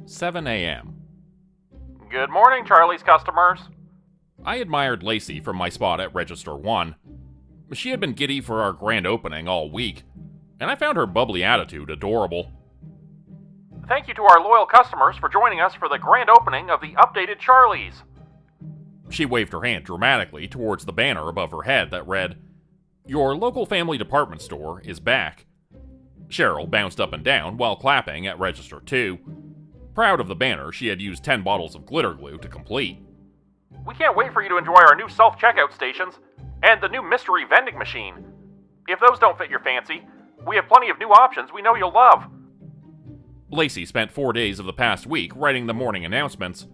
7 a.m. Good morning, Charlie's customers. I admired Lacy from my spot at Register 1. She had been giddy for our grand opening all week, and I found her bubbly attitude adorable. Thank you to our loyal customers for joining us for the grand opening of the updated Charlie's. She waved her hand dramatically towards the banner above her head that read, "Your local family department store is back." Cheryl bounced up and down while clapping at Register 2. Proud of the banner she had used 10 bottles of glitter glue to complete. We can't wait for you to enjoy our new self-checkout stations and the new mystery vending machine. If those don't fit your fancy, we have plenty of new options we know you'll love. Lacy spent 4 days of the past week writing the morning announcements,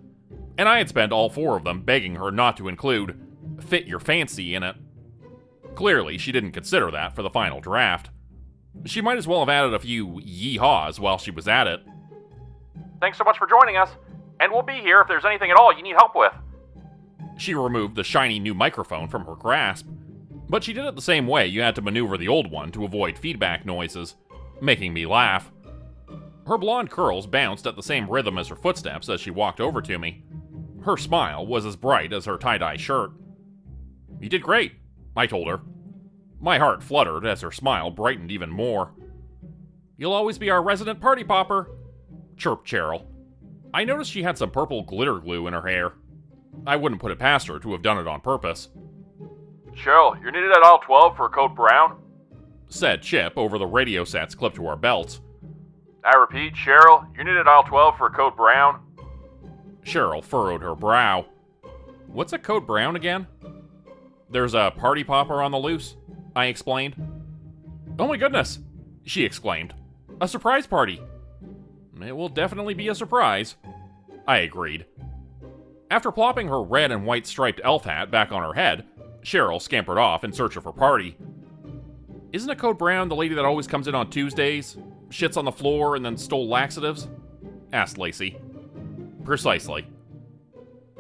and I had spent all 4 of them begging her not to include "fit your fancy" in it. Clearly, she didn't consider that for the final draft. She might as well have added a few yee-haws while she was at it. Thanks so much for joining us, and we'll be here if there's anything at all you need help with. She removed the shiny new microphone from her grasp, but she did it the same way you had to maneuver the old one to avoid feedback noises, making me laugh. Her blonde curls bounced at the same rhythm as her footsteps as she walked over to me. Her smile was as bright as her tie-dye shirt. "You did great," I told her. My heart fluttered as her smile brightened even more. "You'll always be our resident party popper," chirped Cheryl. I noticed she had some purple glitter glue in her hair. I wouldn't put it past her to have done it on purpose. "Cheryl, you're needed at aisle 12 for code brown," said Chip over the radio sets clipped to our belts. "I repeat, Cheryl, you're needed at aisle 12 for code brown." Cheryl furrowed her brow. "What's a code brown again?" "There's a party popper on the loose," I explained. "Oh my goodness," she exclaimed. "A surprise party." "It will definitely be a surprise," I agreed. After plopping her red and white striped elf hat back on her head, Cheryl scampered off in search of her party. "Isn't a code brown the lady that always comes in on Tuesdays, shits on the floor, and then stole laxatives?" asked Lacy. "Precisely."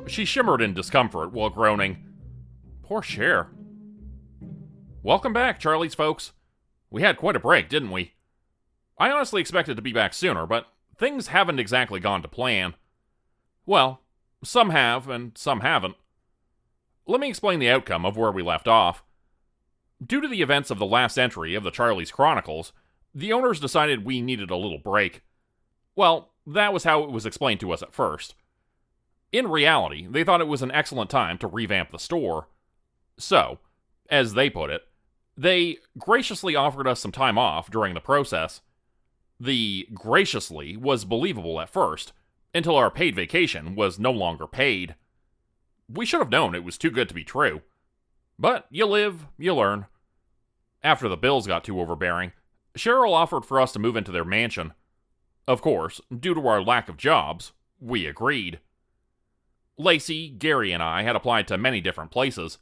She shimmered in discomfort while groaning, "Poor Cher." "Welcome back, Charlie's folks. We had quite a break, didn't we? I honestly expected to be back sooner, but things haven't exactly gone to plan. Well, some have, and some haven't. Let me explain the outcome of where we left off. Due to the events of the last entry of the Charlie's Chronicles, the owners decided we needed a little break. Well, that was how it was explained to us at first. In reality, they thought it was an excellent time to revamp the store. So, as they put it, they graciously offered us some time off during the process. The graciously was believable at first, until our paid vacation was no longer paid. We should have known it was too good to be true. But you live, you learn. After the bills got too overbearing, Cheryl offered for us to move into their mansion. Of course, due to our lack of jobs, we agreed. Lacy, Gary, and I had applied to many different places,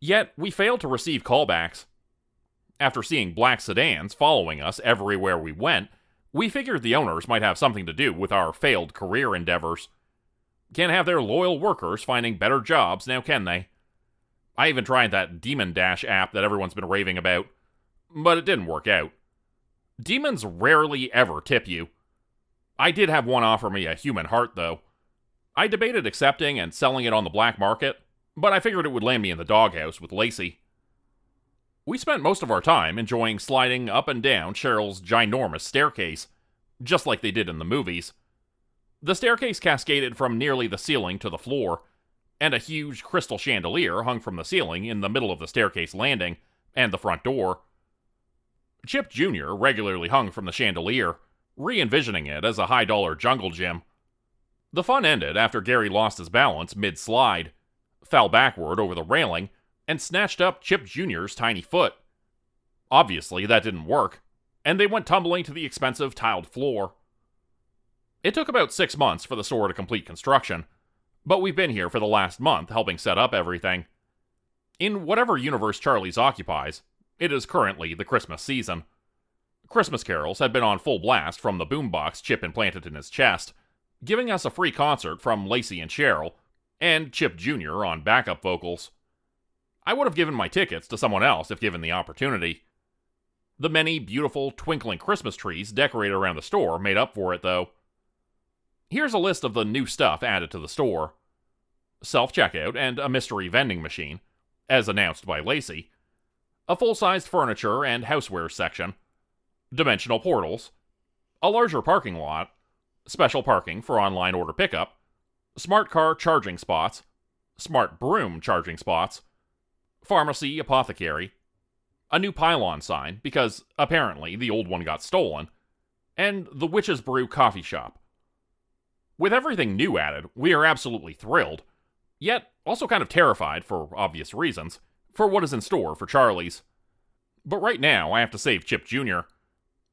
yet we failed to receive callbacks. After seeing black sedans following us everywhere we went, we figured the owners might have something to do with our failed career endeavors. Can't have their loyal workers finding better jobs now, can they? I even tried that Demon Dash app that everyone's been raving about, but it didn't work out. Demons rarely ever tip you. I did have one offer me a human heart, though. I debated accepting and selling it on the black market, but I figured it would land me in the doghouse with Lacy. We spent most of our time enjoying sliding up and down Cheryl's ginormous staircase, just like they did in the movies. The staircase cascaded from nearly the ceiling to the floor, and a huge crystal chandelier hung from the ceiling in the middle of the staircase landing and the front door. Chip Jr. regularly hung from the chandelier, re-envisioning it as a high-dollar jungle gym. The fun ended after Gary lost his balance mid-slide, fell backward over the railing, and snatched up Chip Jr.'s tiny foot. Obviously, that didn't work, and they went tumbling to the expensive tiled floor. It took about 6 months for the store to complete construction, but we've been here for the last month helping set up everything. In whatever universe Charlie's occupies, it is currently the Christmas season. Christmas carols had been on full blast from the boombox Chip implanted in his chest, giving us a free concert from Lacy and Cheryl, and Chip Jr. on backup vocals. I would have given my tickets to someone else if given the opportunity. The many beautiful, twinkling Christmas trees decorated around the store made up for it, though. Here's a list of the new stuff added to the store. Self-checkout and a mystery vending machine, as announced by Lacy. A full-sized furniture and housewares section. Dimensional portals. A larger parking lot. Special parking for online order pickup. Smart car charging spots. Smart broom charging spots. Pharmacy, apothecary. A new pylon sign, because apparently the old one got stolen. And the Witch's Brew coffee shop. With everything new added, we are absolutely thrilled, yet also kind of terrified, for obvious reasons, for what is in store for Charlie's. But right now, I have to save Chip Jr.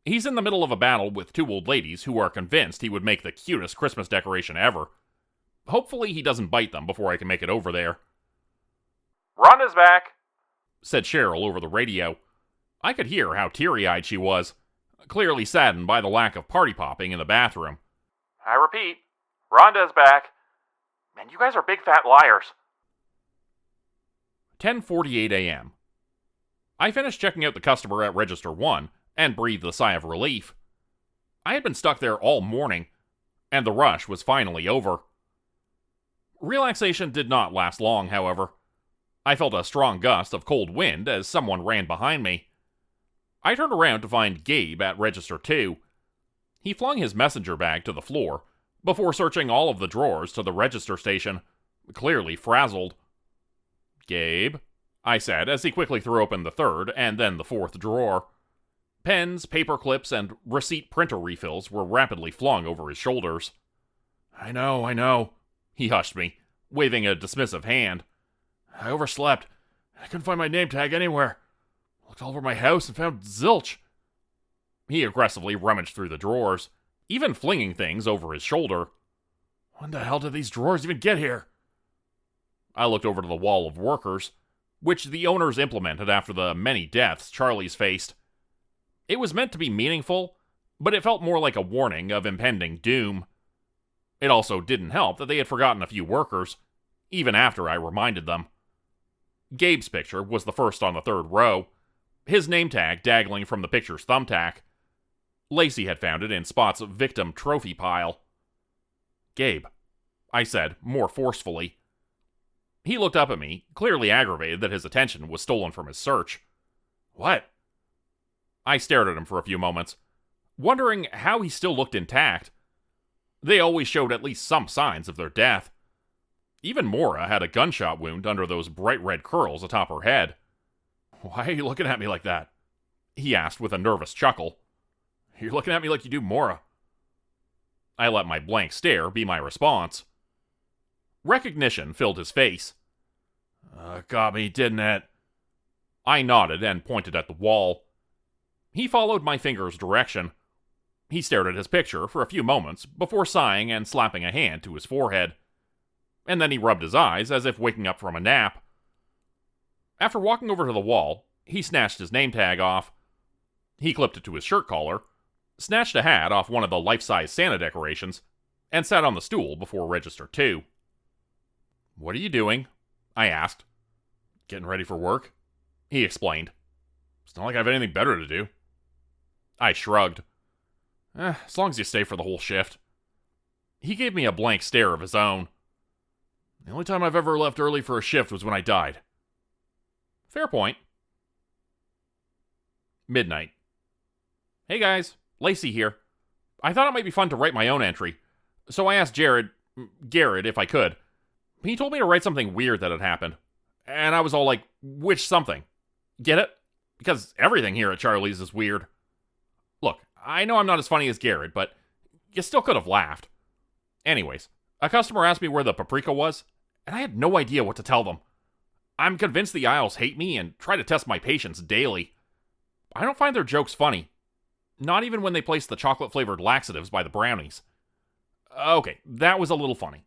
He's in the middle of a battle with two old ladies who are convinced he would make the cutest Christmas decoration ever. Hopefully he doesn't bite them before I can make it over there. Rhonda's back, said Cheryl over the radio. I could hear how teary-eyed she was, clearly saddened by the lack of party popping in the bathroom. I repeat, Rhonda's back. Man, you guys are big fat liars. 10:48 a.m. I finished checking out the customer at Register 1 and breathed a sigh of relief. I had been stuck there all morning, and the rush was finally over. Relaxation did not last long, however. I felt a strong gust of cold wind as someone ran behind me. I turned around to find Gabe at Register 2. He flung his messenger bag to the floor before searching all of the drawers to the register station, clearly frazzled. "Gabe," I said as he quickly threw open the third and then the fourth drawer. Pens, paper clips, and receipt printer refills were rapidly flung over his shoulders. I know, he hushed me, waving a dismissive hand. "I overslept. I couldn't find my name tag anywhere. Looked all over my house and found zilch." He aggressively rummaged through the drawers, even flinging things over his shoulder. "When the hell did these drawers even get here?" I looked over to the wall of workers, which the owners implemented after the many deaths Charlie's faced. It was meant to be meaningful, but it felt more like a warning of impending doom. It also didn't help that they had forgotten a few workers, even after I reminded them. Gabe's picture was the first on the third row, his name tag dangling from the picture's thumbtack. Lacy had found it in Spot's victim trophy pile. "Gabe," I said, more forcefully. He looked up at me, clearly aggravated that his attention was stolen from his search. "What?" I stared at him for a few moments, wondering how he still looked intact. They always showed at least some signs of their death. Even Maura had a gunshot wound under those bright red curls atop her head. "Why are you looking at me like that?" he asked with a nervous chuckle. "You're looking at me like you do Maura." I let my blank stare be my response. Recognition filled his face. "Got me, didn't it?" I nodded and pointed at the wall. He followed my finger's direction. He stared at his picture for a few moments before sighing and slapping a hand to his forehead. And then he rubbed his eyes as if waking up from a nap. After walking over to the wall, he snatched his name tag off. He clipped it to his shirt collar, snatched a hat off one of the life-size Santa decorations, and sat on the stool before Register 2. "What are you doing?" I asked. "Getting ready for work," he explained. "It's not like I have anything better to do." I shrugged. As long as you stay for the whole shift." He gave me a blank stare of his own. "The only time I've ever left early for a shift was when I died." Fair point. Midnight. "Hey guys, Lacy here. I thought it might be fun to write my own entry, so I asked Garrett, if I could. He told me to write something weird that had happened, and I was all like, which something? Get it? Because everything here at Charlie's is weird. Look, I know I'm not as funny as Garrett, but you still could have laughed. Anyways, a customer asked me where the paprika was, and I had no idea what to tell them. I'm convinced the aisles hate me and try to test my patience daily. I don't find their jokes funny. Not even when they place the chocolate-flavored laxatives by the brownies. Okay, that was a little funny.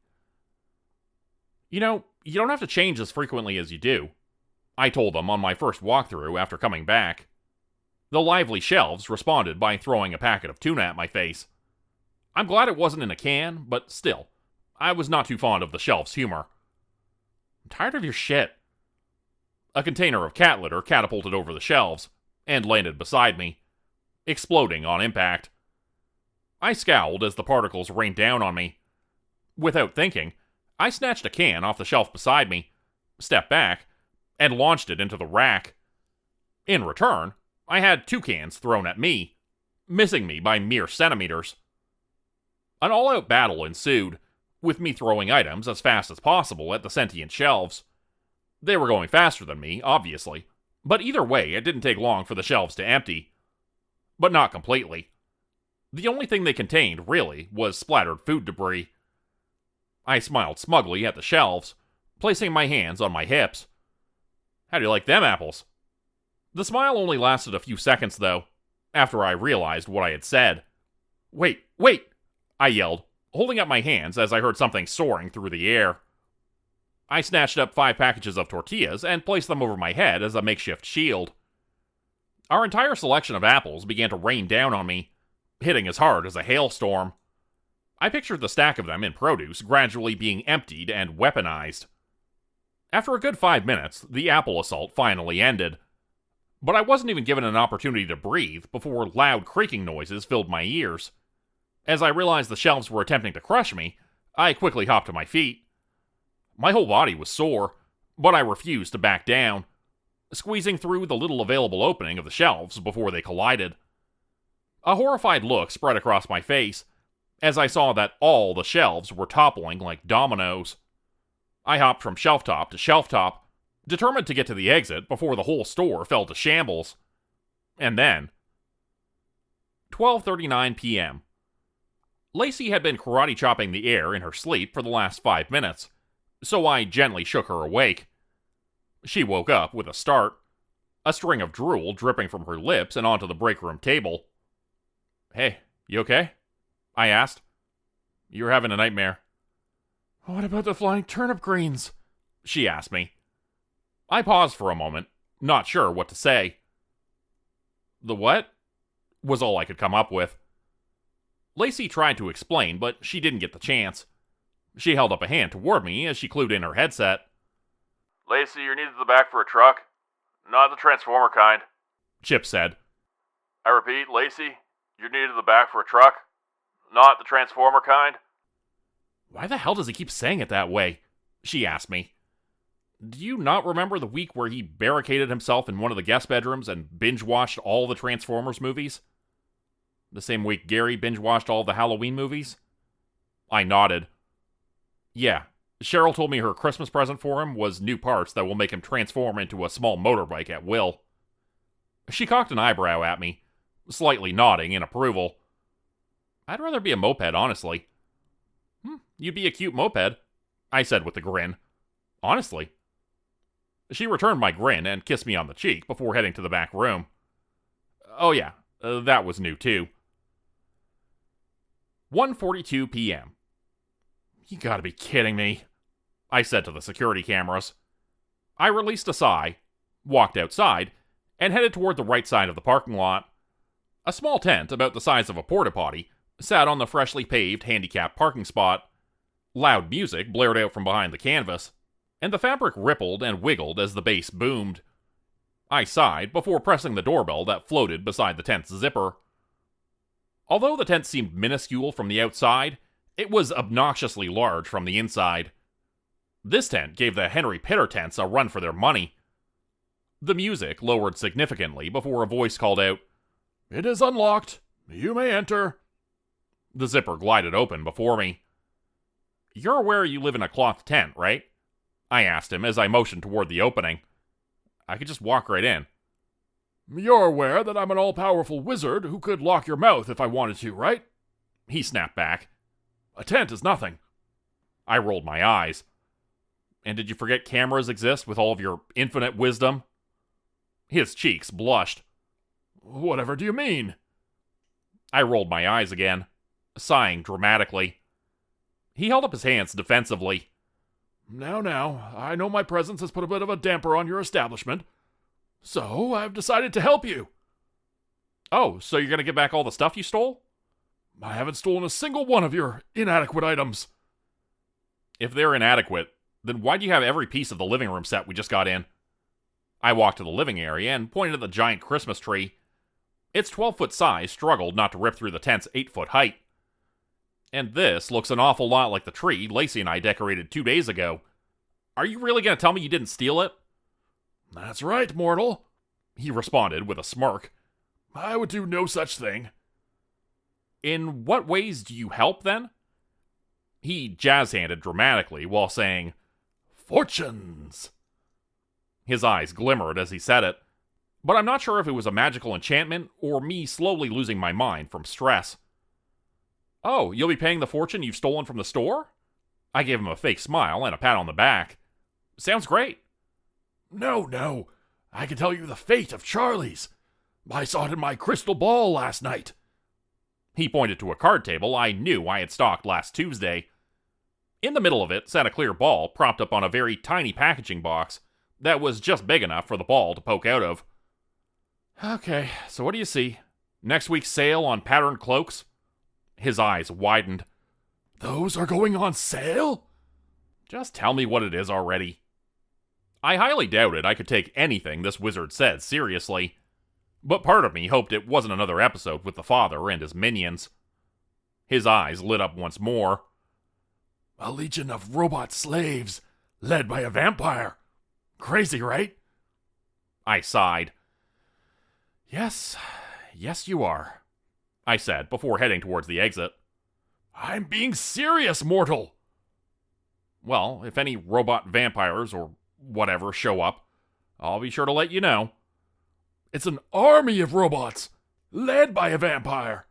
You know, you don't have to change as frequently as you do, I told them on my first walkthrough after coming back. The lively shelves responded by throwing a packet of tuna at my face. I'm glad it wasn't in a can, but still, I was not too fond of the shelves' humor. I'm tired of your shit. A container of cat litter catapulted over the shelves and landed beside me, exploding on impact. I scowled as the particles rained down on me. Without thinking, I snatched a can off the shelf beside me, stepped back, and launched it into the rack. In return, I had 2 cans thrown at me, missing me by mere centimeters. An all-out battle ensued, with me throwing items as fast as possible at the sentient shelves. They were going faster than me, obviously, but either way, it didn't take long for the shelves to empty. But not completely. The only thing they contained, really, was splattered food debris. I smiled smugly at the shelves, placing my hands on my hips. How do you like them apples? The smile only lasted a few seconds, though, after I realized what I had said. Wait! I yelled, holding up my hands as I heard something soaring through the air. I snatched up 5 packages of tortillas and placed them over my head as a makeshift shield. Our entire selection of apples began to rain down on me, hitting as hard as a hailstorm. I pictured the stack of them in produce gradually being emptied and weaponized. After a good 5 minutes, the apple assault finally ended. But I wasn't even given an opportunity to breathe before loud creaking noises filled my ears. As I realized the shelves were attempting to crush me, I quickly hopped to my feet. My whole body was sore, but I refused to back down, squeezing through the little available opening of the shelves before they collided. A horrified look spread across my face as I saw that all the shelves were toppling like dominoes. I hopped from shelf top to shelf top, determined to get to the exit before the whole store fell to shambles. And then... 12:39 p.m. Lacy had been karate chopping the air in her sleep for the last 5 minutes, so I gently shook her awake. She woke up with a start, a string of drool dripping from her lips and onto the break room table. Hey, you okay? I asked. You're having a nightmare. What about the flying turnip greens? She asked me. I paused for a moment, not sure what to say. The what? Was all I could come up with. Lacy tried to explain, but she didn't get the chance. She held up a hand toward me as she clued in her headset. Lacy, you're needed at the back for a truck. Not the transformer kind. Chip said. I repeat, Lacy, you're needed at the back for a truck. Not the transformer kind. Why the hell does he keep saying it that way? She asked me. Do you not remember the week where he barricaded himself in one of the guest bedrooms and binge-watched all the Transformers movies? The same week Gary binge-watched all the Halloween movies? I nodded. Yeah, Cheryl told me her Christmas present for him was new parts that will make him transform into a small motorbike at will. She cocked an eyebrow at me, slightly nodding in approval. I'd rather be a moped, honestly. You'd be a cute moped, I said with a grin. Honestly. She returned my grin and kissed me on the cheek before heading to the back room. Oh yeah, that was new too. 1:42 p.m. You gotta be kidding me, I said to the security cameras. I released a sigh, walked outside, and headed toward the right side of the parking lot. A small tent about the size of a porta-potty sat on the freshly paved handicapped parking spot. Loud music blared out from behind the canvas, and the fabric rippled and wiggled as the bass boomed. I sighed before pressing the doorbell that floated beside the tent's zipper. Although the tent seemed minuscule from the outside, it was obnoxiously large from the inside. This tent gave the Henry Pitter tents a run for their money. The music lowered significantly before a voice called out, "It is unlocked. You may enter." The zipper glided open before me. You're aware you live in a cloth tent, right? I asked him as I motioned toward the opening. I could just walk right in. You're aware that I'm an all-powerful wizard who could lock your mouth if I wanted to, right? He snapped back. A tent is nothing. I rolled my eyes. And did you forget cameras exist with all of your infinite wisdom? His cheeks blushed. Whatever do you mean? I rolled my eyes again, sighing dramatically. He held up his hands defensively. Now, I know my presence has put a bit of a damper on your establishment, so I've decided to help you. Oh, so you're going to give back all the stuff you stole? I haven't stolen a single one of your inadequate items. If they're inadequate, then why do you have every piece of the living room set we just got in? I walked to the living area and pointed at the giant Christmas tree. Its 12-foot size struggled not to rip through the tent's 8-foot height. And this looks an awful lot like the tree Lacy and I decorated 2 days ago. Are you really going to tell me you didn't steal it? That's right, mortal, he responded with a smirk. I would do no such thing. In what ways do you help, then? He jazz-handed dramatically while saying, Fortunes! His eyes glimmered as he said it, but I'm not sure if it was a magical enchantment or me slowly losing my mind from stress. Oh, you'll be paying the fortune you've stolen from the store? I gave him a fake smile and a pat on the back. Sounds great. No. I can tell you the fate of Charlie's. I saw it in my crystal ball last night. He pointed to a card table I knew I had stocked last Tuesday. In the middle of it sat a clear ball propped up on a very tiny packaging box that was just big enough for the ball to poke out of. Okay, so what do you see? Next week's sale on patterned cloaks? His eyes widened. Those are going on sale? Just tell me what it is already. I highly doubted I could take anything this wizard said seriously, but part of me hoped it wasn't another episode with the father and his minions. His eyes lit up once more. A legion of robot slaves, led by a vampire. Crazy, right? I sighed. Yes, you are, I said before heading towards the exit. I'm being serious, mortal. Well, if any robot vampires or whatever show up, I'll be sure to let you know. It's an army of robots, led by a vampire.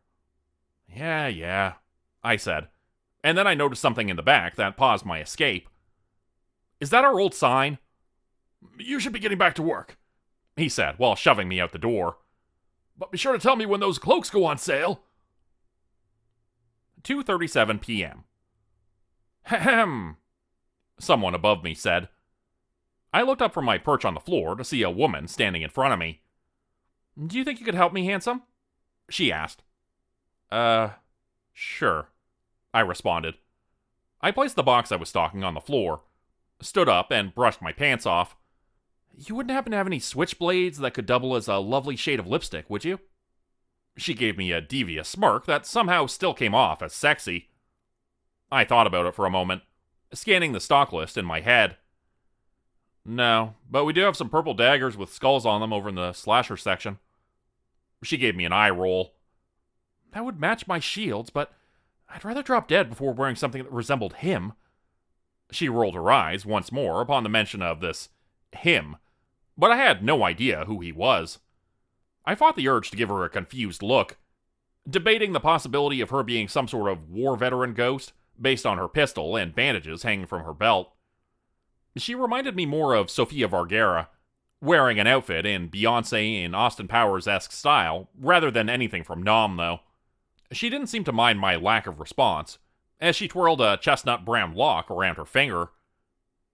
Yeah, I said, and then I noticed something in the back that paused my escape. Is that our old sign? You should be getting back to work, he said while shoving me out the door. But be sure to tell me when those cloaks go on sale. 2:37 p.m. Ahem, someone above me said. I looked up from my perch on the floor to see a woman standing in front of me. Do you think you could help me, handsome? She asked. Sure, I responded. I placed the box I was stocking on the floor, stood up, and brushed my pants off. You wouldn't happen to have any switchblades that could double as a lovely shade of lipstick, would you? She gave me a devious smirk that somehow still came off as sexy. I thought about it for a moment, scanning the stock list in my head. No, but we do have some purple daggers with skulls on them over in the slasher section. She gave me an eye roll. That would match my shields, but I'd rather drop dead before wearing something that resembled him. She rolled her eyes once more upon the mention of this him, but I had no idea who he was. I fought the urge to give her a confused look, debating the possibility of her being some sort of war veteran ghost based on her pistol and bandages hanging from her belt. She reminded me more of Sofia Vergara, wearing an outfit in Beyoncé in Austin Powers-esque style, rather than anything from Nom, though. She didn't seem to mind my lack of response, as she twirled a chestnut brown lock around her finger.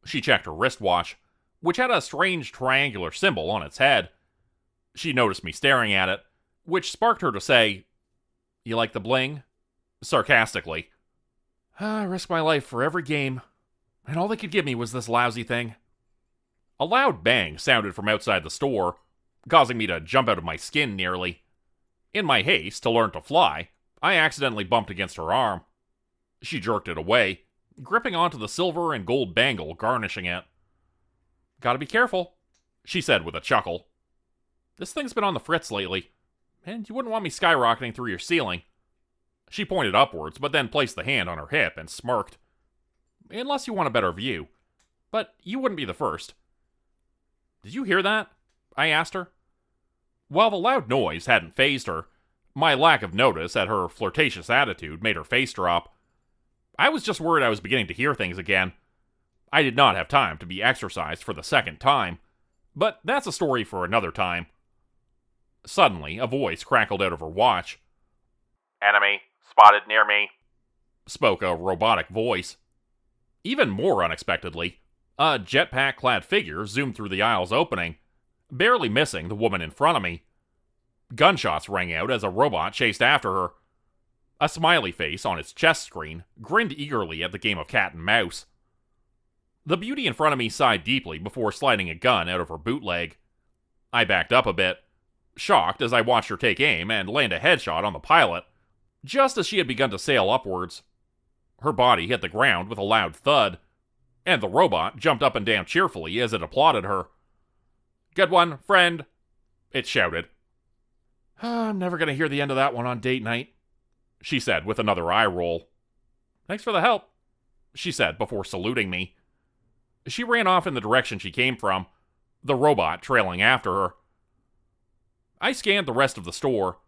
She checked her wristwatch, which had a strange triangular symbol on its head. She noticed me staring at it, which sparked her to say, You like the bling? Sarcastically. I risk my life for every game, and all they could give me was this lousy thing. A loud bang sounded from outside the store, causing me to jump out of my skin nearly. In my haste to learn to fly, I accidentally bumped against her arm. She jerked it away, gripping onto the silver and gold bangle garnishing it. Gotta be careful, she said with a chuckle. This thing's been on the fritz lately, and you wouldn't want me skyrocketing through your ceiling. She pointed upwards, but then placed the hand on her hip and smirked. Unless you want a better view. But you wouldn't be the first. Did you hear that? I asked her. While the loud noise hadn't fazed her, my lack of notice at her flirtatious attitude made her face drop. I was just worried I was beginning to hear things again. I did not have time to be exercised for the second time, but that's a story for another time. Suddenly, a voice crackled out of her watch. Enemy spotted near me, spoke a robotic voice. Even more unexpectedly, a jetpack-clad figure zoomed through the aisle's opening, barely missing the woman in front of me. Gunshots rang out as a robot chased after her. A smiley face on its chest screen grinned eagerly at the game of cat and mouse. The beauty in front of me sighed deeply before sliding a gun out of her bootleg. I backed up a bit, shocked as I watched her take aim and land a headshot on the pilot, just as she had begun to sail upwards, Her body hit the ground with a loud thud, and the robot jumped up and down cheerfully as it applauded her. "Good one, friend," it shouted. "I'm never going to hear the end of that one on date night," she said with another eye roll. "Thanks for the help," she said before saluting me. She ran off in the direction she came from, the robot trailing after her. I scanned the rest of the store,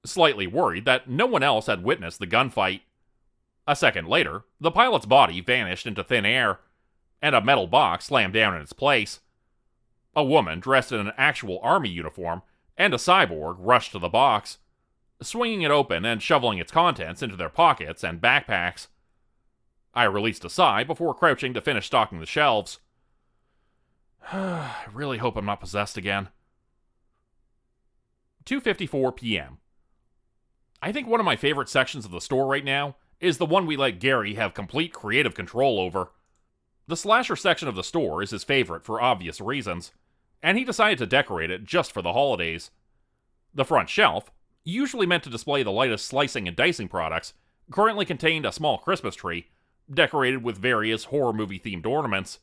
slightly worried that no one else had witnessed the gunfight. A second later, the pilot's body vanished into thin air, and a metal box slammed down in its place. A woman dressed in an actual army uniform and a cyborg rushed to the box, swinging it open and shoveling its contents into their pockets and backpacks. I released a sigh before crouching to finish stocking the shelves. I really hope I'm not possessed again. 2:54 p.m. I think one of my favorite sections of the store right now is the one we let Gary have complete creative control over. The slasher section of the store is his favorite for obvious reasons, and he decided to decorate it just for the holidays. The front shelf, usually meant to display the lightest slicing and dicing products, currently contained a small Christmas tree, decorated with various horror movie-themed ornaments.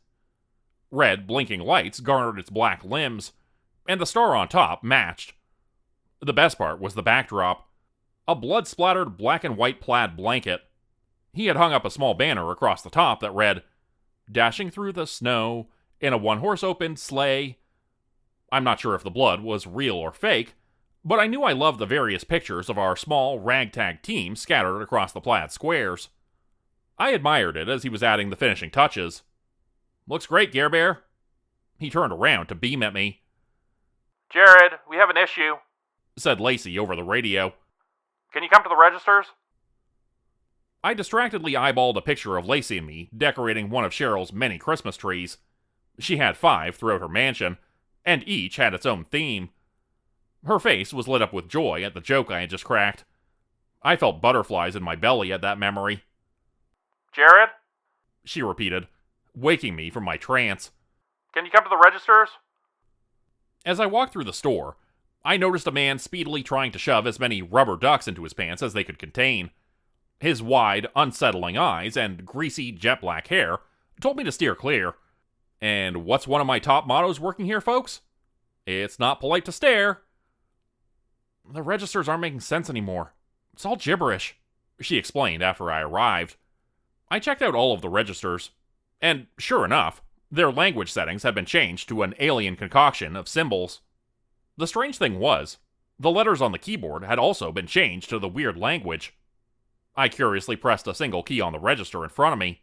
Red, blinking lights garnered its black limbs, and the star on top matched. The best part was the backdrop, a blood-splattered black and white plaid blanket. He had hung up a small banner across the top that read, "Dashing through the snow in a one-horse open sleigh." I'm not sure if the blood was real or fake, but I knew I loved the various pictures of our small ragtag team scattered across the plaid squares. I admired it as he was adding the finishing touches. "Looks great, Gare Bear." He turned around to beam at me. "Jared, we have an issue," said Lacy over the radio. "Can you come to the registers?" I distractedly eyeballed a picture of Lacy and me decorating one of Cheryl's many Christmas trees. She had 5 throughout her mansion, and each had its own theme. Her face was lit up with joy at the joke I had just cracked. I felt butterflies in my belly at that memory. "Jared?" she repeated, waking me from my trance. "Can you come to the registers?" As I walked through the store, I noticed a man speedily trying to shove as many rubber ducks into his pants as they could contain. His wide, unsettling eyes and greasy, jet-black hair told me to steer clear. And what's one of my top mottos working here, folks? It's not polite to stare. "The registers aren't making sense anymore. It's all gibberish," she explained after I arrived. I checked out all of the registers, and sure enough, their language settings had been changed to an alien concoction of symbols. The strange thing was, the letters on the keyboard had also been changed to the weird language. I curiously pressed a single key on the register in front of me.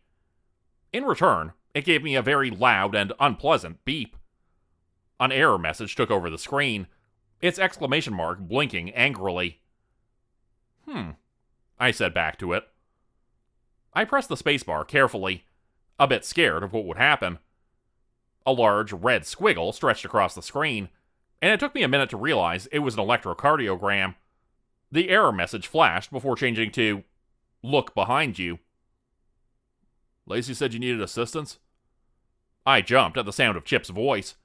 In return, it gave me a very loud and unpleasant beep. An error message took over the screen, its exclamation mark blinking angrily. I said back to it. I pressed the spacebar carefully, a bit scared of what would happen. A large red squiggle stretched across the screen, and it took me a minute to realize it was an electrocardiogram. The error message flashed before changing to, "Look behind you." "Lacy said you needed assistance?" I jumped at the sound of Chip's voice,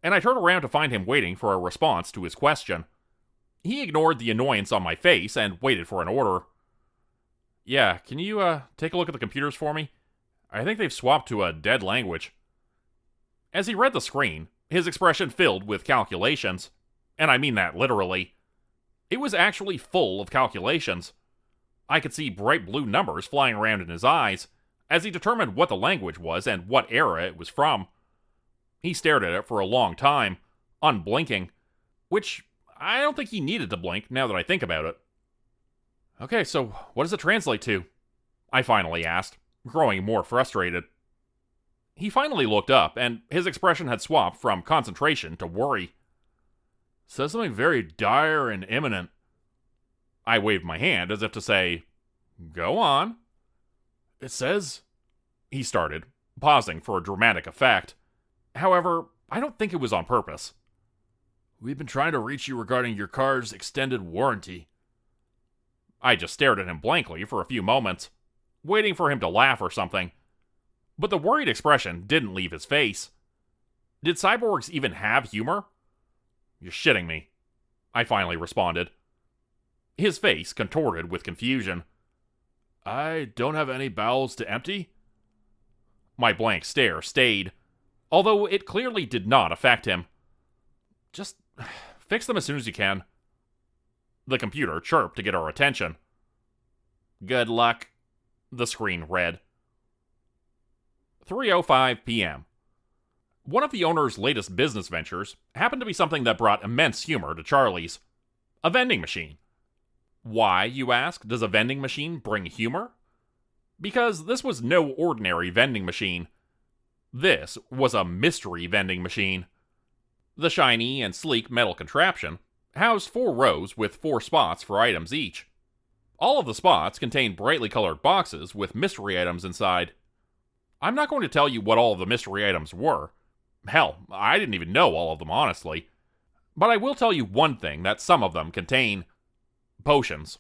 and I turned around to find him waiting for a response to his question. He ignored the annoyance on my face and waited for an order. "Yeah, can you take a look at the computers for me? I think they've swapped to a dead language." As he read the screen, his expression filled with calculations, and I mean that literally. It was actually full of calculations. I could see bright blue numbers flying around in his eyes as he determined what the language was and what era it was from. He stared at it for a long time, unblinking, which I don't think he needed to blink now that I think about it. "Okay, so what does it translate to?" I finally asked, growing more frustrated. He finally looked up, and his expression had swapped from concentration to worry. "Says something very dire and imminent." I waved my hand as if to say, "Go on." "It says," he started, pausing for a dramatic effect. However, I don't think it was on purpose. "We've been trying to reach you regarding your car's extended warranty." I just stared at him blankly for a few moments, waiting for him to laugh or something. But the worried expression didn't leave his face. Did cyborgs even have humor? "You're shitting me," I finally responded. His face contorted with confusion. I don't have any bowels to empty. My blank stare stayed, although it clearly did not affect him. Just fix them as soon as you can. The computer chirped to get our attention. Good luck, the screen read. 3:05 p.m. One of the owner's latest business ventures happened to be something that brought immense humor to Charlie's. A vending machine. Why, you ask, does a vending machine bring humor? Because this was no ordinary vending machine. This was a mystery vending machine. The shiny and sleek metal contraption housed 4 rows with 4 spots for items each. All of the spots contained brightly colored boxes with mystery items inside. I'm not going to tell you what all of the mystery items were. Hell, I didn't even know all of them, honestly. But I will tell you one thing that some of them contain. Potions.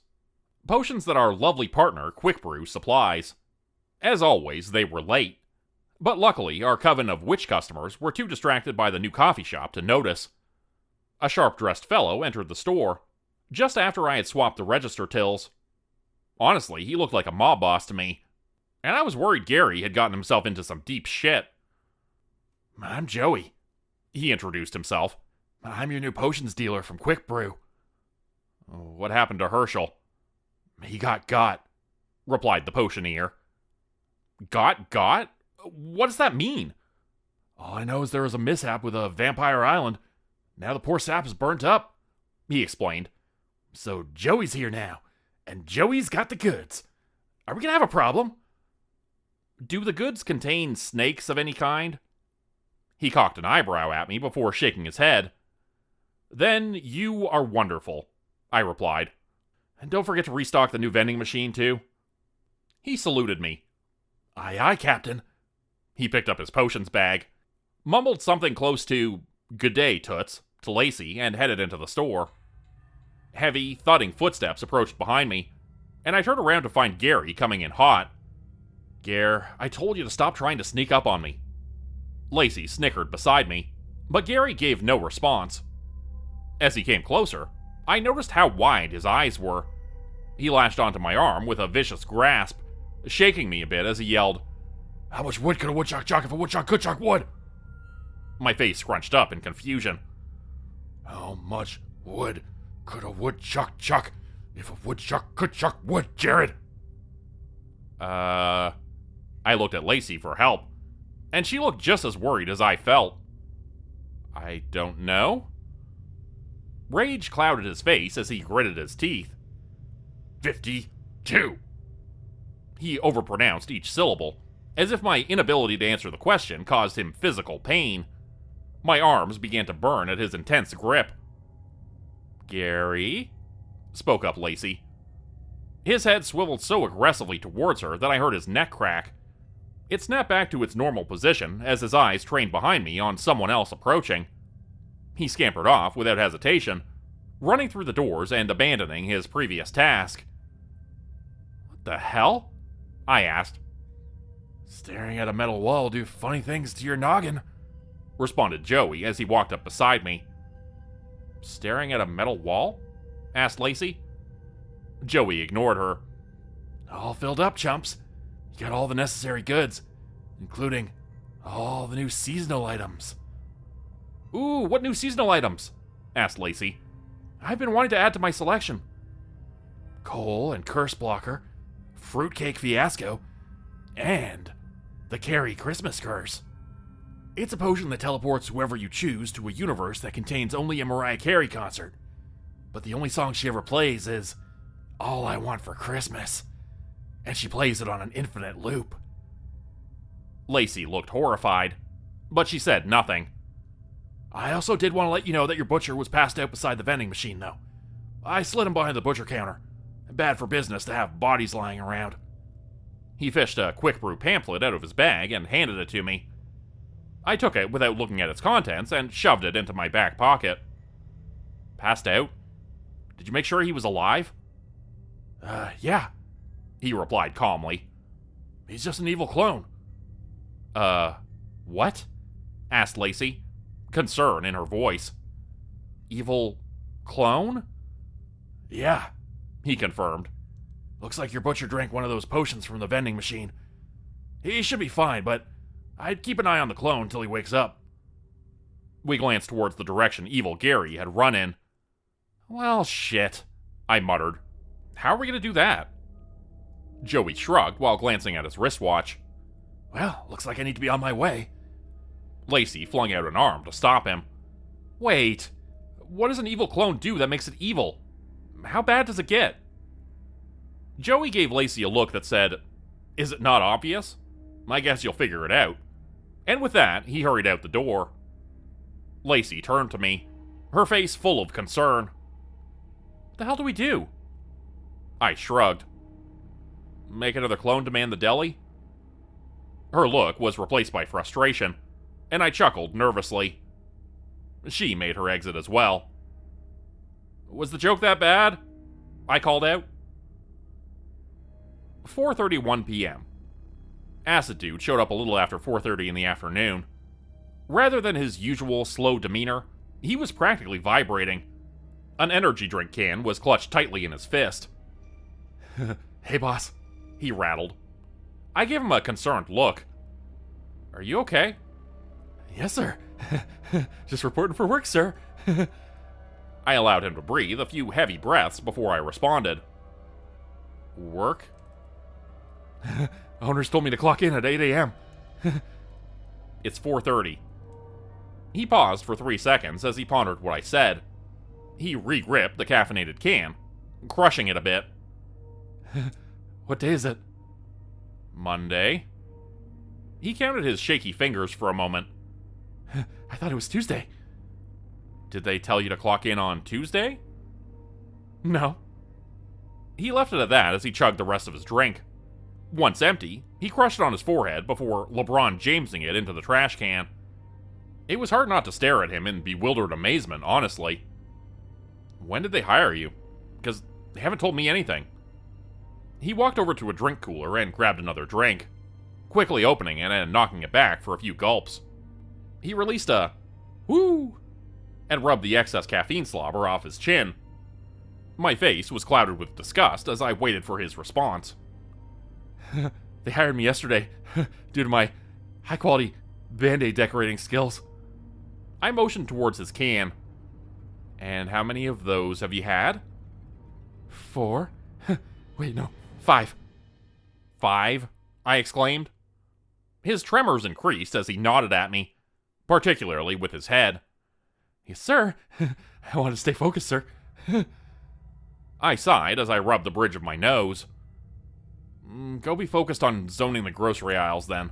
Potions that our lovely partner, Quick Brew, supplies. As always, they were late. But luckily, our coven of witch customers were too distracted by the new coffee shop to notice. A sharp-dressed fellow entered the store, just after I had swapped the register tills. Honestly, he looked like a mob boss to me, and I was worried Gary had gotten himself into some deep shit. I'm Joey, he introduced himself. I'm your new potions dealer from Quick Brew. What happened to Herschel? He got, replied the potioneer. Got? What does that mean? All I know is there was a mishap with a vampire island. Now the poor sap is burnt up, he explained. So Joey's here now, and Joey's got the goods. Are we gonna have a problem? Do the goods contain snakes of any kind? He cocked an eyebrow at me before shaking his head. Then you are wonderful, I replied. And don't forget to restock the new vending machine, too. He saluted me. Aye, Captain. He picked up his potions bag, mumbled something close to, "Good day, Toots," to Lacy, and headed into the store. Heavy, thudding footsteps approached behind me, and I turned around to find Gary coming in hot. "Gare, I told you to stop trying to sneak up on me." Lacy snickered beside me, but Gary gave no response. As he came closer, I noticed how wide his eyes were. He latched onto my arm with a vicious grasp, shaking me a bit as he yelled, "How much wood could a woodchuck chuck if a woodchuck could chuck wood?" My face scrunched up in confusion. "How much wood could a woodchuck chuck if a woodchuck could chuck wood, Jared?" I looked at Lacy for help, and she looked just as worried as I felt. "I don't know." Rage clouded his face as he gritted his teeth. 52. He overpronounced each syllable, as if my inability to answer the question caused him physical pain. My arms began to burn at his intense grip. "Gary?" spoke up Lacy. His head swiveled so aggressively towards her that I heard his neck crack. It snapped back to its normal position as his eyes trained behind me on someone else approaching. He scampered off without hesitation, running through the doors and abandoning his previous task. "What the hell?" I asked. "Staring at a metal wall will do funny things to your noggin," responded Joey as he walked up beside me. "Staring at a metal wall?" asked Lacy. Joey ignored her. "All filled up, chumps. You got all the necessary goods, including all the new seasonal items." "Ooh, what new seasonal items?" asked Lacy. "I've been wanting to add to my selection." "Coal and Curse Blocker, Fruitcake Fiasco, and the Carrie Christmas Curse. It's a potion that teleports whoever you choose to a universe that contains only a Mariah Carey concert. But the only song she ever plays is All I Want for Christmas, and she plays it on an infinite loop." Lacy looked horrified, but she said nothing. "I also did want to let you know that your butcher was passed out beside the vending machine, though. I slid him behind the butcher counter. Bad for business to have bodies lying around." He fished a Quick Brew pamphlet out of his bag and handed it to me. I took it without looking at its contents and shoved it into my back pocket. "Passed out? Did you make sure he was alive?" Yeah," he replied calmly. "He's just an evil clone." What?" asked Lacy, concern in her voice. "Evil clone?" "Yeah," he confirmed. Looks like your butcher drank one of those potions from the vending machine. He should be fine, but I'd keep an eye on the clone until he wakes up. We glanced towards the direction Evil Gary had run in. Well, shit, I muttered. How are we going to do that? Joey shrugged while glancing at his wristwatch. Well, looks like I need to be on my way. Lacy flung out an arm to stop him. Wait, what does an evil clone do that makes it evil? How bad does it get? Joey gave Lacy a look that said, "Is it not obvious? I guess you'll figure it out." And with that, he hurried out the door. Lacy turned to me, her face full of concern. What the hell do we do? I shrugged. Make another clone to man the deli? Her look was replaced by frustration, and I chuckled nervously. She made her exit as well. Was the joke that bad? I called out. 4:31 p.m. Acid Dude showed up a little after 4:30 in the afternoon. Rather than his usual slow demeanor, he was practically vibrating. An energy drink can was clutched tightly in his fist. Hey, boss, he rattled. I gave him a concerned look. Are you okay? Yes, sir. Just reporting for work, sir. I allowed him to breathe a few heavy breaths before I responded. Work? Owners told me to clock in at 8 a.m. It's 4:30. He paused for 3 seconds as he pondered what I said. He re-gripped the caffeinated can, crushing it a bit. What day is it? Monday. He counted his shaky fingers for a moment. I thought it was Tuesday. Did they tell you to clock in on Tuesday? No. He left it at that as he chugged the rest of his drink. Once empty, he crushed it on his forehead before LeBron Jamesing it into the trash can. It was hard not to stare at him in bewildered amazement, honestly. When did they hire you? Because they haven't told me anything. He walked over to a drink cooler and grabbed another drink, quickly opening it and knocking it back for a few gulps. He released a "whoo" and rubbed the excess caffeine slobber off his chin. My face was clouded with disgust as I waited for his response. They hired me yesterday due to my high-quality Band-Aid decorating skills. I motioned towards his can. And how many of those have you had? 4. Wait, no, 5. 5? I exclaimed. His tremors increased as he nodded at me, particularly with his head. Yes, sir. I want to stay focused, sir. I sighed as I rubbed the bridge of my nose. Go be focused on zoning the grocery aisles, then.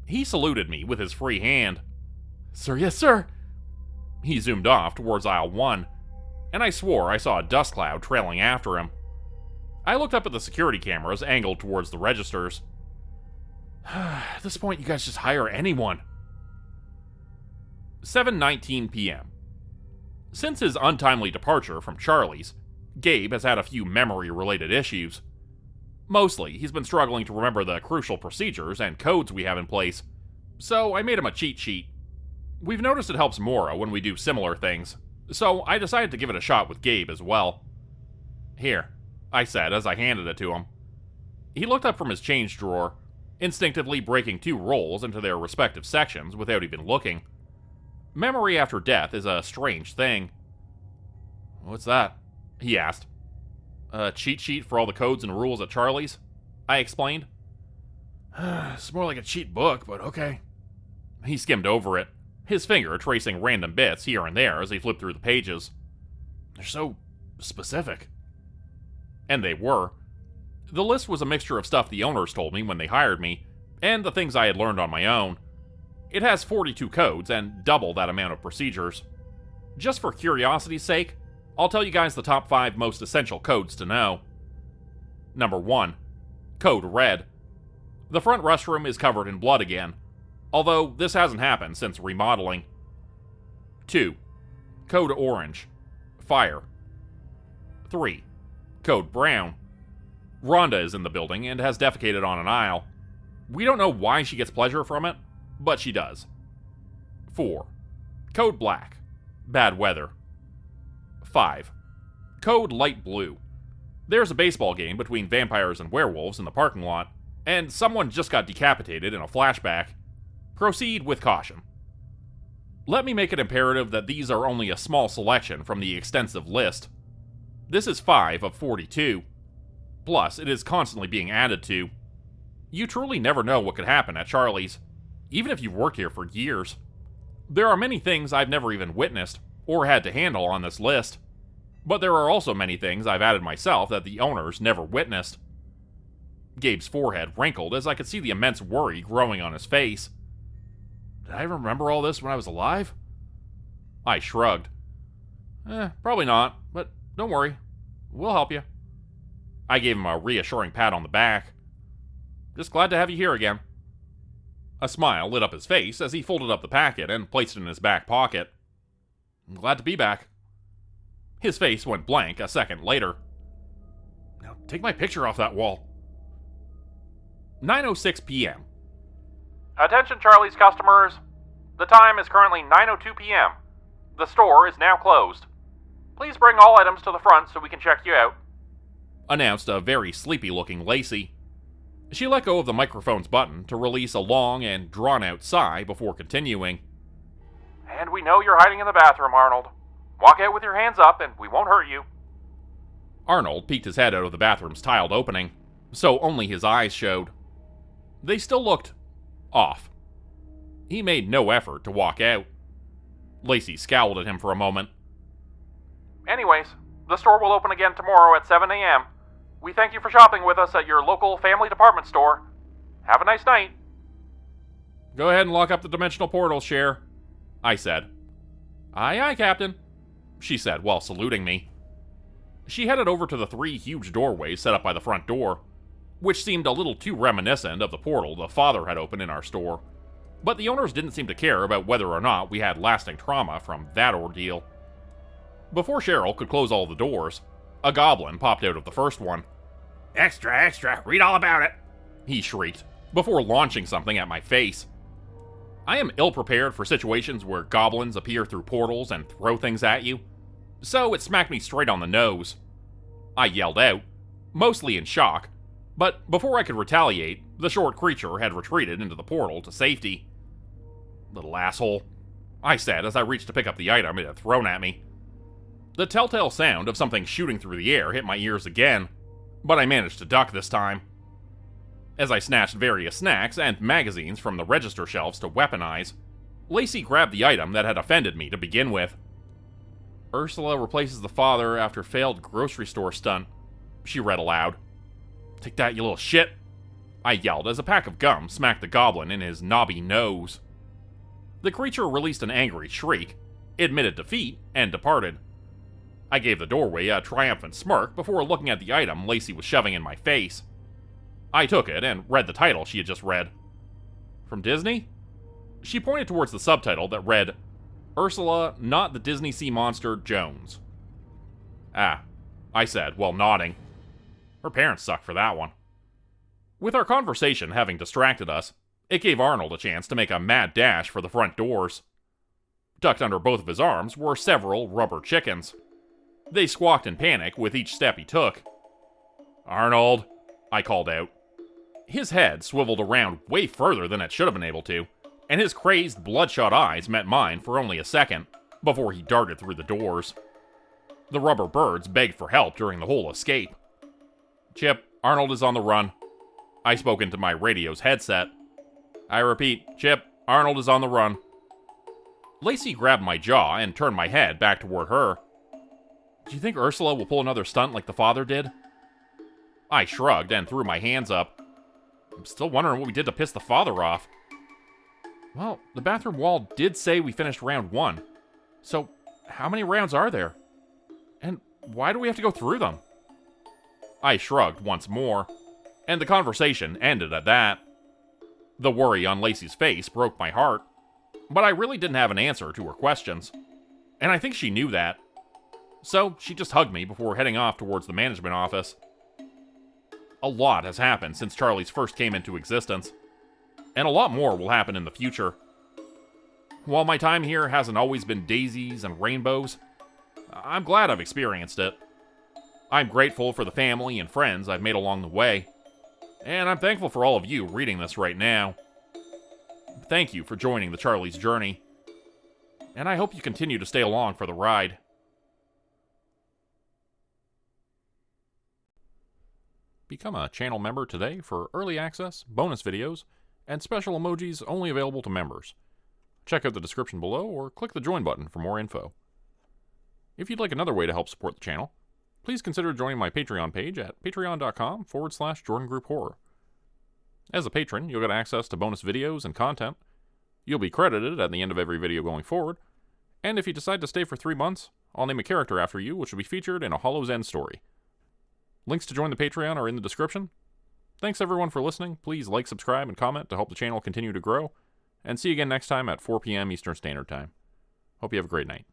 He saluted me with his free hand. Sir, yes, sir. He zoomed off towards aisle 1, and I swore I saw a dust cloud trailing after him. I looked up at the security cameras angled towards the registers. At this point, you guys just hire anyone. 7:19 p.m. Since his untimely departure from Charlie's, Gabe has had a few memory-related issues. Mostly, he's been struggling to remember the crucial procedures and codes we have in place, so I made him a cheat sheet. We've noticed it helps Mora when we do similar things, so I decided to give it a shot with Gabe as well. Here, I said as I handed it to him. He looked up from his change drawer, instinctively breaking 2 rolls into their respective sections without even looking. Memory after death is a strange thing. What's that? He asked. A cheat sheet for all the codes and rules at Charlie's, I explained. It's more like a cheat book, but okay. He skimmed over it, his finger tracing random bits here and there as he flipped through the pages. They're so specific. And they were. The list was a mixture of stuff the owners told me when they hired me, and the things I had learned on my own. It has 42 codes and double that amount of procedures. Just for curiosity's sake, I'll tell you guys the top 5 most essential codes to know. Number 1. Code Red. The front restroom is covered in blood again, although this hasn't happened since remodeling. 2. Code Orange. Fire. 3. Code Brown. Rhonda is in the building and has defecated on an aisle. We don't know why she gets pleasure from it, but she does. 4. Code Black. Bad weather. 5. Code Light Blue. There's a baseball game between vampires and werewolves in the parking lot, and someone just got decapitated in a flashback. Proceed with caution. Let me make it imperative that these are only a small selection from the extensive list. This is 5 of 42. Plus, it is constantly being added to. You truly never know what could happen at Charlie's, even if you've worked here for years. There are many things I've never even witnessed or had to handle on this list, but there are also many things I've added myself that the owners never witnessed. Gabe's forehead wrinkled as I could see the immense worry growing on his face. Did I remember all this when I was alive? I shrugged. Probably not, but don't worry. We'll help you. I gave him a reassuring pat on the back. Just glad to have you here again. A smile lit up his face as he folded up the packet and placed it in his back pocket. I'm glad to be back. His face went blank a second later. Now take my picture off that wall. 9:06 p.m. Attention Charlie's customers. The time is currently 9:02 p.m. The store is now closed. Please bring all items to the front so we can check you out. Announced a very sleepy-looking Lacy. She let go of the microphone's button to release a long and drawn-out sigh before continuing. And we know you're hiding in the bathroom, Arnold. Walk out with your hands up and we won't hurt you. Arnold peeked his head out of the bathroom's tiled opening, so only his eyes showed. They still looked off. He made no effort to walk out. Lacy scowled at him for a moment. Anyways, the store will open again tomorrow at 7 a.m. We thank you for shopping with us at your local family department store. Have a nice night. Go ahead and lock up the dimensional portal, Cher, I said. Aye, aye, Captain, she said while saluting me. She headed over to the 3 huge doorways set up by the front door, which seemed a little too reminiscent of the portal the father had opened in our store. But the owners didn't seem to care about whether or not we had lasting trauma from that ordeal. Before Cheryl could close all the doors, a goblin popped out of the first one. Extra, extra, read all about it, he shrieked, before launching something at my face. I am ill-prepared for situations where goblins appear through portals and throw things at you, so it smacked me straight on the nose. I yelled out, mostly in shock, but before I could retaliate, the short creature had retreated into the portal to safety. Little asshole, I said as I reached to pick up the item it had thrown at me. The telltale sound of something shooting through the air hit my ears again, but I managed to duck this time. As I snatched various snacks and magazines from the register shelves to weaponize, Lacy grabbed the item that had offended me to begin with. Ursula replaces the father after failed grocery store stunt, she read aloud. Take that, you little shit, I yelled as a pack of gum smacked the goblin in his knobby nose. The creature released an angry shriek, admitted defeat, and departed. I gave the doorway a triumphant smirk before looking at the item Lacy was shoving in my face. I took it and read the title she had just read. From Disney? She pointed towards the subtitle that read, Ursula, not the Disney Sea Monster, Jones. Ah, I said while nodding. Her parents suck for that one. With our conversation having distracted us, it gave Arnold a chance to make a mad dash for the front doors. Tucked under both of his arms were several rubber chickens. They squawked in panic with each step he took. Arnold, I called out. His head swiveled around way further than it should have been able to, and his crazed, bloodshot eyes met mine for only a second, before he darted through the doors. The rubber birds begged for help during the whole escape. Chip, Arnold is on the run. I spoke into my radio's headset. I repeat, Chip, Arnold is on the run. Lacy grabbed my jaw and turned my head back toward her. Do you think Ursula will pull another stunt like the father did? I shrugged and threw my hands up. I'm still wondering what we did to piss the father off. Well, the bathroom wall did say we finished round 1. So, how many rounds are there? And why do we have to go through them? I shrugged once more, and the conversation ended at that. The worry on Lacy's face broke my heart, but I really didn't have an answer to her questions, and I think she knew that. So she just hugged me before heading off towards the management office. A lot has happened since Charlie's first came into existence, and a lot more will happen in the future. While my time here hasn't always been daisies and rainbows, I'm glad I've experienced it. I'm grateful for the family and friends I've made along the way. And I'm thankful for all of you reading this right now. Thank you for joining the Charlie's Journey. And I hope you continue to stay along for the ride. Become a channel member today for early access, bonus videos, and special emojis only available to members. Check out the description below or click the join button for more info. If you'd like another way to help support the channel, please consider joining my Patreon page at patreon.com/JordanGroupHorror. As a patron, you'll get access to bonus videos and content. You'll be credited at the end of every video going forward. And if you decide to stay for 3 months, I'll name a character after you, which will be featured in a Hollow's End story. Links to join the Patreon are in the description. Thanks everyone for listening. Please like, subscribe, and comment to help the channel continue to grow. And see you again next time at 4 p.m. Eastern Standard Time. Hope you have a great night.